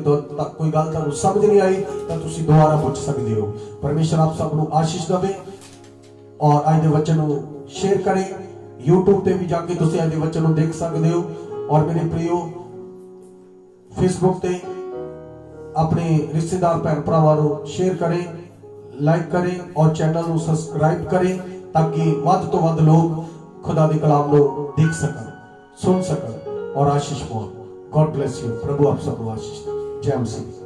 गल तुहानू समझ नहीं आई तो तुसी दोबारा पूछ सकते हो। परमेश्वर आप सब नु आशीष देवे। और आज दे वचन नू शेयर करें, यूट्यूब ते भी जाके तुसी आज दे वचन नू देख सकते हो। और मेरे प्रियो फेसबुक ते अपने रिश्तेदार भैन भरावां नू शेयर करें, लाइक करें और चैनल नू सब्सक्राइब करें, ताकि वध तो वध लोग खुदा दे कलाम नू देख सकन, सुन सकन और आशीष पाउण। God bless you. प्रभु आप सबको आशीष दे। जय मसीह।